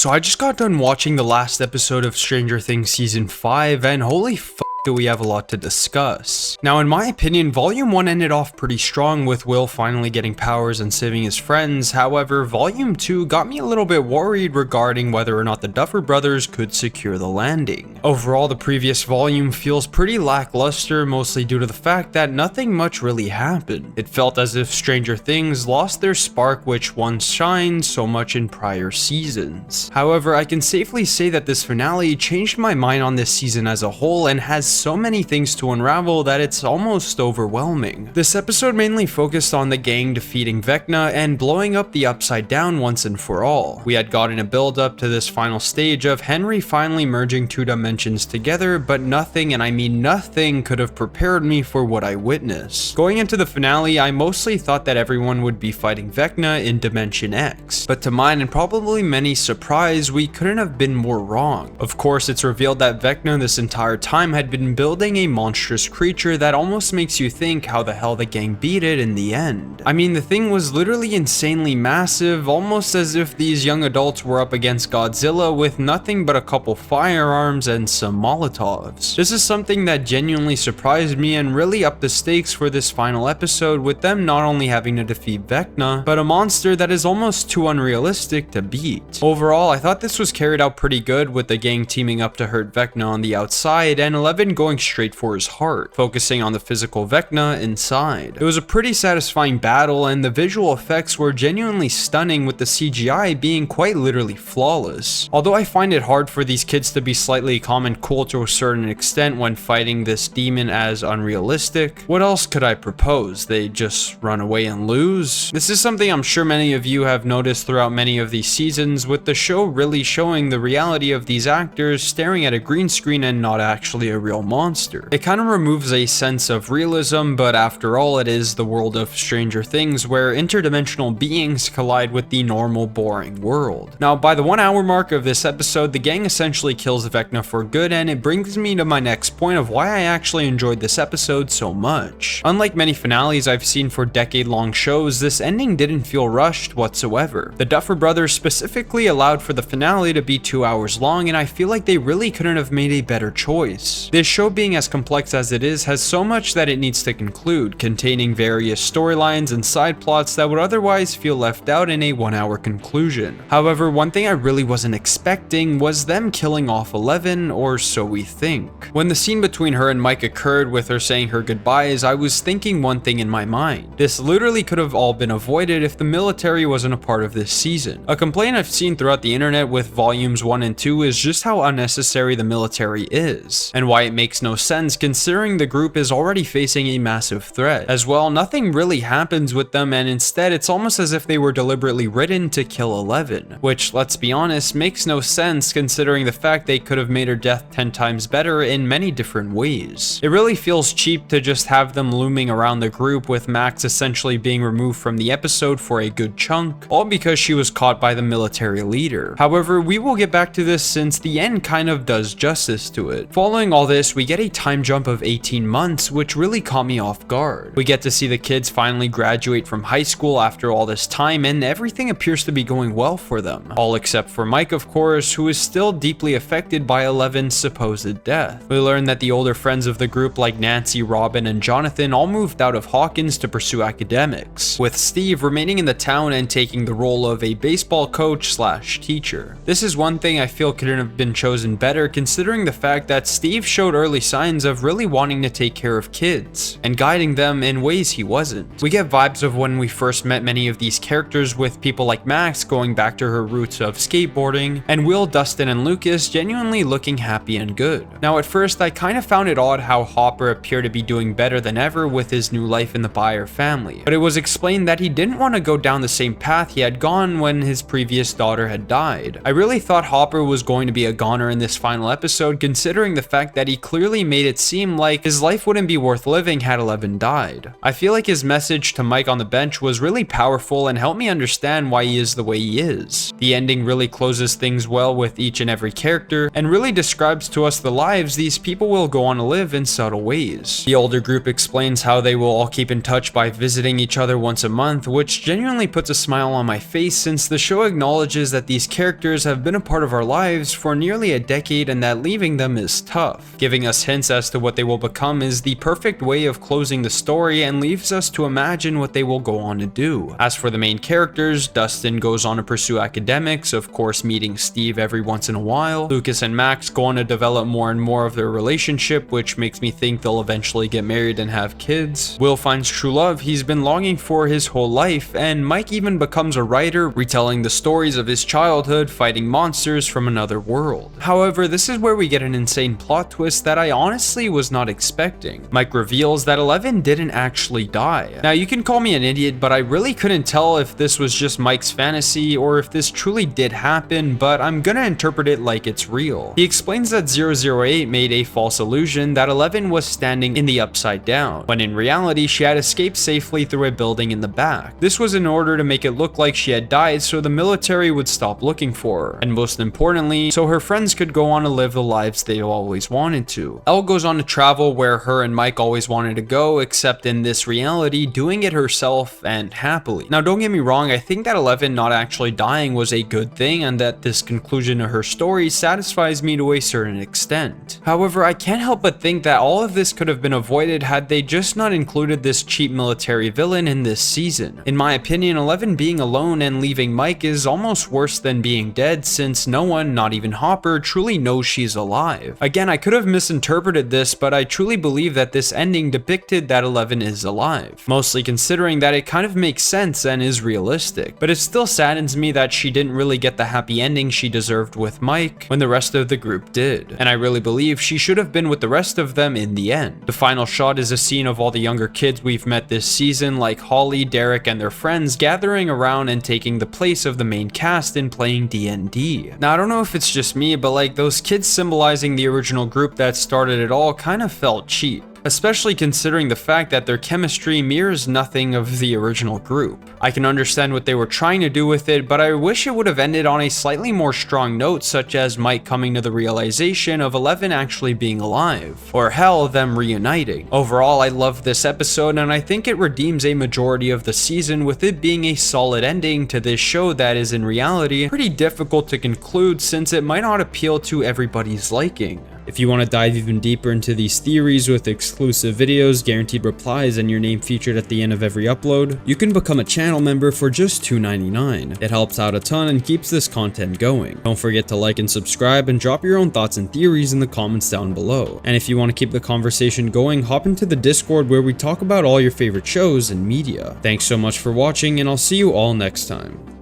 So I just got done watching the last episode of Stranger Things Season 5, and holy do we have a lot to discuss. Now, in my opinion, Volume 1 ended off pretty strong with Will finally getting powers and saving his friends. However, Volume 2 got me a little bit worried regarding whether or not the Duffer Brothers could secure the landing. Overall, the previous volume feels pretty lackluster, mostly due to the fact that nothing much really happened. It felt as if Stranger Things lost their spark which once shined so much in prior seasons. However, I can safely say that this finale changed my mind on this season as a whole and has so many things to unravel that it's almost overwhelming. This episode mainly focused on the gang defeating Vecna and blowing up the Upside Down once and for all. We had gotten a build up to this final stage of Henry finally merging two dimensions together, but nothing, and I mean nothing, could have prepared me for what I witnessed. Going into the finale, I mostly thought that everyone would be fighting Vecna in Dimension X, but to mine and probably many surprise, we couldn't have been more wrong. Of course, it's revealed that Vecna this entire time had been building a monstrous creature that almost makes you think how the hell the gang beat it in the end. I mean, the thing was literally insanely massive, almost as if these young adults were up against Godzilla with nothing but a couple firearms and some Molotovs. This is something that genuinely surprised me and really upped the stakes for this final episode, with them not only having to defeat Vecna, but a monster that is almost too unrealistic to beat. Overall, I thought this was carried out pretty good, with the gang teaming up to hurt Vecna on the outside and 11 going straight for his heart, focusing on the physical Vecna inside. It was a pretty satisfying battle, and the visual effects were genuinely stunning, with the CGI being quite literally flawless. Although I find it hard for these kids to be slightly calm and cool to a certain extent when fighting this demon as unrealistic, what else could I propose? They just run away and lose? This is something I'm sure many of you have noticed throughout many of these seasons, with the show really showing the reality of these actors staring at a green screen and not actually a real monster. It kind of removes a sense of realism, but after all, it is the world of Stranger Things where interdimensional beings collide with the normal boring world. Now, by the 1 hour mark of this episode, the gang essentially kills Vecna for good, and it brings me to my next point of why I actually enjoyed this episode so much. Unlike many finales I've seen for decade-long shows, this ending didn't feel rushed whatsoever. The Duffer Brothers specifically allowed for the finale to be 2 hours long, and I feel like they really couldn't have made a better choice. This show, being as complex as it is, has so much that it needs to conclude, containing various storylines and side plots that would otherwise feel left out in a 1 hour conclusion. However, one thing I really wasn't expecting was them killing off 11, or so we think. When the scene between her and Mike occurred with her saying her goodbyes, I was thinking one thing in my mind. This literally could have all been avoided if the military wasn't a part of this season. A complaint I've seen throughout the internet with volumes 1 and 2 is just how unnecessary the military is, and why it makes no sense considering the group is already facing a massive threat. As well, nothing really happens with them, and instead it's almost as if they were deliberately written to kill 11, which, let's be honest, makes no sense considering the fact they could have made her death 10 times better in many different ways. It really feels cheap to just have them looming around the group, with Max essentially being removed from the episode for a good chunk, all because she was caught by the military leader. However, we will get back to this since the end kind of does justice to it. Following all this, we get a time jump of 18 months, which really caught me off guard. We get to see the kids finally graduate from high school after all this time, and everything appears to be going well for them. All except for Mike, of course, who is still deeply affected by 11's supposed death. We learn that the older friends of the group like Nancy, Robin, and Jonathan all moved out of Hawkins to pursue academics, with Steve remaining in the town and taking the role of a baseball coach slash teacher. This is one thing I feel couldn't have been chosen better considering the fact that Steve showed early signs of really wanting to take care of kids and guiding them in ways he wasn't. We get vibes of when we first met many of these characters, with people like Max going back to her roots of skateboarding, and Will, Dustin, and Lucas genuinely looking happy and good. Now, at first I kind of found it odd how Hopper appeared to be doing better than ever with his new life in the Byer family, but it was explained that he didn't want to go down the same path he had gone when his previous daughter had died. I really thought Hopper was going to be a goner in this final episode, considering the fact that he clearly made it seem like his life wouldn't be worth living had Eleven died. I feel like his message to Mike on the bench was really powerful and helped me understand why he is the way he is. The ending really closes things well with each and every character and really describes to us the lives these people will go on to live in subtle ways. The older group explains how they will all keep in touch by visiting each other once a month, which genuinely puts a smile on my face since the show acknowledges that these characters have been a part of our lives for nearly a decade and that leaving them is tough. Giving us hints as to what they will become is the perfect way of closing the story and leaves us to imagine what they will go on to do. As for the main characters, Dustin goes on to pursue academics, of course meeting Steve every once in a while. Lucas and Max go on to develop more and more of their relationship, which makes me think they'll eventually get married and have kids. Will finds true love he's been longing for his whole life, and Mike even becomes a writer, retelling the stories of his childhood fighting monsters from another world. However, this is where we get an insane plot twist that I honestly was not expecting. Mike reveals that Eleven didn't actually die. Now you can call me an idiot, but I really couldn't tell if this was just Mike's fantasy or if this truly did happen, but I'm gonna interpret it like it's real. He explains that 008 made a false illusion that Eleven was standing in the upside down, when in reality she had escaped safely through a building in the back. This was in order to make it look like she had died so the military would stop looking for her, and most importantly, so her friends could go on to live the lives they always wanted to. Elle goes on to travel where her and Mike always wanted to go, except in this reality, doing it herself and happily. Now don't get me wrong, I think that Eleven not actually dying was a good thing and that this conclusion of her story satisfies me to a certain extent. However, I can't help but think that all of this could have been avoided had they just not included this cheap military villain in this season. In my opinion, Eleven being alone and leaving Mike is almost worse than being dead, since no one, not even Hopper, truly knows she's alive. Again, I could have misinterpreted this, but I truly believe that this ending depicted that Eleven is alive, mostly considering that it kind of makes sense and is realistic. But it still saddens me that she didn't really get the happy ending she deserved with Mike when the rest of the group did, and I really believe she should have been with the rest of them in the end. The final shot is a scene of all the younger kids we've met this season, like Holly, Derek, and their friends gathering around and taking the place of the main cast in playing D&D. Now I don't know if it's just me, but like those kids symbolizing the original group that started it all kind of felt cheap, especially considering the fact that their chemistry mirrors nothing of the original group. I can understand what they were trying to do with it, but I wish it would have ended on a slightly more strong note, such as Mike coming to the realization of Eleven actually being alive, or hell, them reuniting. Overall, I love this episode, and I think it redeems a majority of the season, with it being a solid ending to this show that is in reality pretty difficult to conclude since it might not appeal to everybody's liking. If you want to dive even deeper into these theories with exclusive videos, guaranteed replies, and your name featured at the end of every upload, you can become a channel member for just $2.99. It helps out a ton and keeps this content going. Don't forget to like and subscribe and drop your own thoughts and theories in the comments down below. And if you want to keep the conversation going, hop into the Discord where we talk about all your favorite shows and media. Thanks so much for watching, and I'll see you all next time.